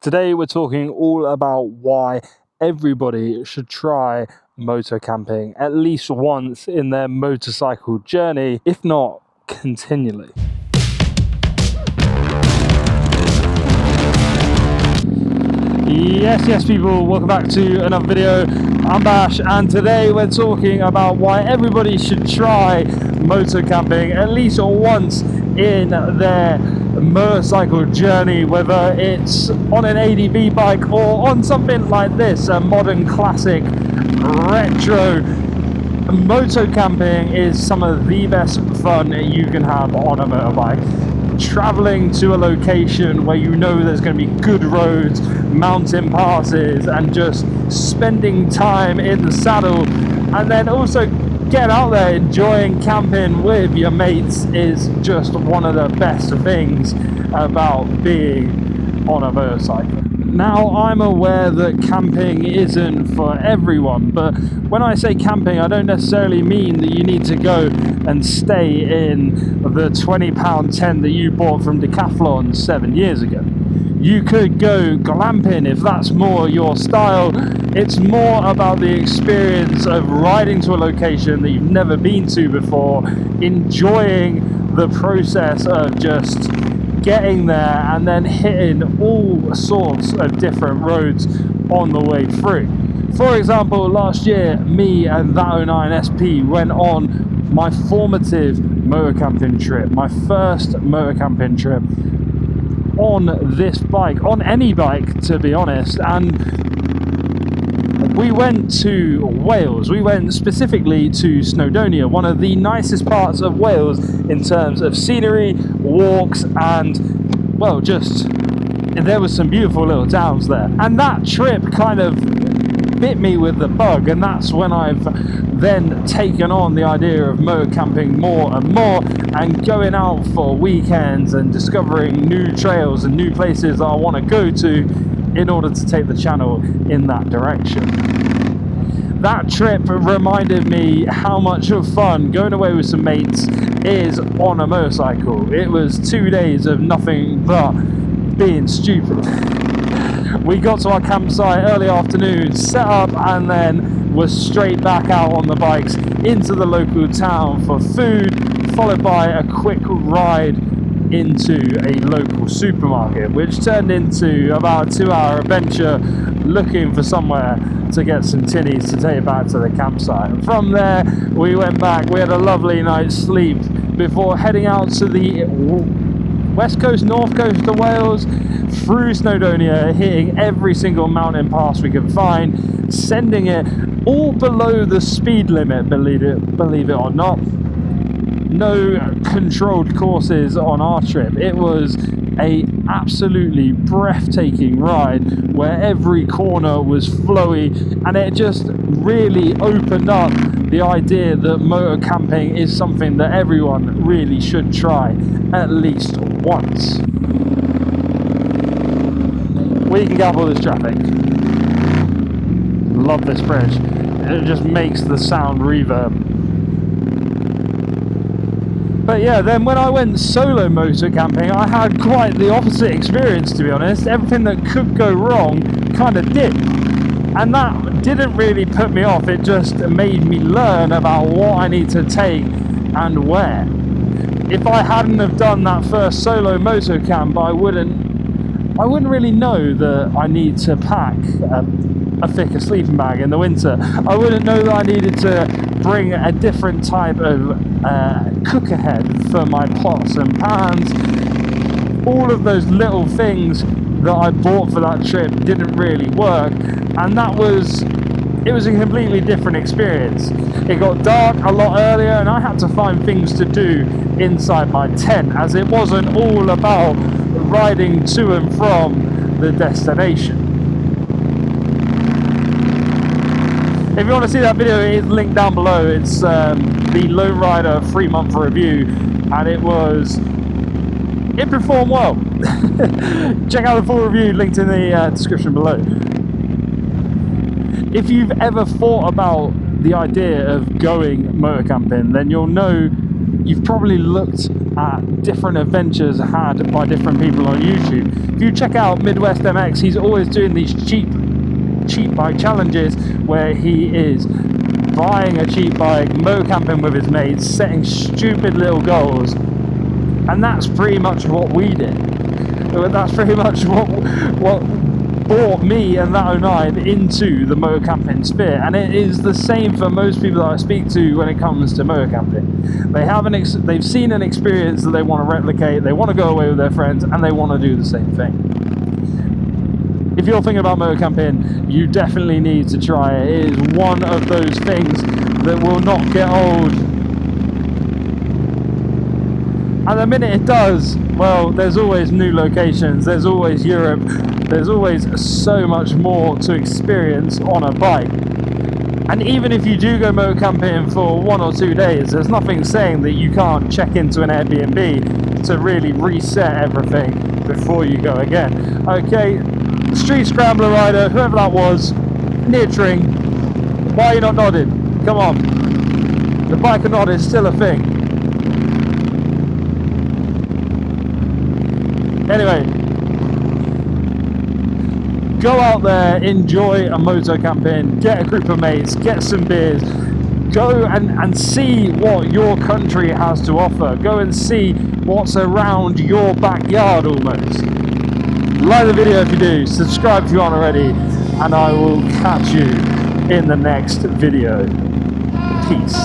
Today we're talking all about why everybody should try moto camping at least once in their motorcycle journey, if not continually. Yes people, welcome back to another video. I'm Bash and today we're talking about why everybody should try moto camping at least once in their motorcycle journey, whether it's on an ADV bike or on something like this, a modern classic retro. Moto camping is some of the best fun you can have on a motorbike. Traveling to a location where you know there's going to be good roads, mountain passes, and just spending time in the saddle, and then also get out there enjoying camping with your mates is just one of the best things about being on a motorcycle. Now, I'm aware that camping isn't for everyone, but when I say camping, I don't necessarily mean that you need to go and stay in the £20 tent that you bought from Decathlon 7 years ago. You could go glamping if that's more your style. It's more about the experience of riding to a location that you've never been to before, enjoying the process of just getting there and then hitting all sorts of different roads on the way through. For example, last year, me and that 09 SP went on my formative motor camping trip, my first motor camping trip on this bike, on any bike to be honest, and we went to Wales. We went specifically to Snowdonia, one of the nicest parts of Wales in terms of scenery, walks, and, well, just, there was some beautiful little towns there. And that trip kind of bit me with the bug, and that's when I've then taken on the idea of motor camping more and more, and going out for weekends and discovering new trails and new places that I want to go to in order to take the channel in that direction. That trip reminded me how much of fun going away with some mates is on a motorcycle. It was 2 days of nothing but being stupid. We got to our campsite early afternoon, set up, and then was straight back out on the bikes into the local town for food, followed by a quick ride into a local supermarket, which turned into about a 2-hour adventure looking for somewhere to get some tinnies to take back to the campsite. And from there we went back, we had a lovely night's sleep before heading out to the west coast, north coast of Wales, through Snowdonia, hitting every single mountain pass we could find, sending it all below the speed limit, believe it or not. No controlled courses on our trip. It was a absolutely breathtaking ride where every corner was flowy, and it just really opened up the idea that motor camping is something that everyone really should try at least once. We can gap all this traffic. Love this bridge. It just makes the sound reverb. But yeah, then when I went solo motor camping, I had quite the opposite experience, to be honest. Everything that could go wrong kind of did. And that didn't really put me off, it just made me learn about what I need to take and where. If I hadn't have done that first solo moto camp, I wouldn't really know that I need to pack a thicker sleeping bag in the winter. I wouldn't know that I needed to bring a different type of cooker head for my pots and pans. All of those little things that I bought for that trip didn't really work, and it was a completely different experience. It got dark a lot earlier and I had to find things to do inside my tent, as it wasn't all about riding to and from the destination. If you want to see that video, it is linked down below. It's the Lone Rider 3-month review, and it performed well. Check out the full review, linked in the description below. If you've ever thought about the idea of going motor camping, then you'll know you've probably looked at different adventures had by different people on YouTube. If you check out Midwest MX, he's always doing these cheap bike challenges where he is buying a cheap bike, motocamping with his mates, setting stupid little goals, and that's pretty much what we did. That's pretty much what brought me and that 09 into the motocamping sphere, and it is the same for most people that I speak to when it comes to motocamping. They have they've seen an experience that they want to replicate, they want to go away with their friends, and they want to do the same thing. If you're thinking about motocamping, you definitely need to try it. It is one of those things that will not get old. And the minute it does, well, there's always new locations, there's always Europe, there's always so much more to experience on a bike. And even if you do go motocamping for 1 or 2 days, there's nothing saying that you can't check into an Airbnb to really reset everything before you go again. Okay, Street Scrambler rider, whoever that was, near Tring, why are you not nodding? Come on, the biker nod is still a thing. Anyway, go out there, enjoy a motocamping, get a group of mates, get some beers, go and see what your country has to offer. Go and see what's around your backyard almost. Like the video if you do, subscribe if you aren't already, and I will catch you in the next video. Peace.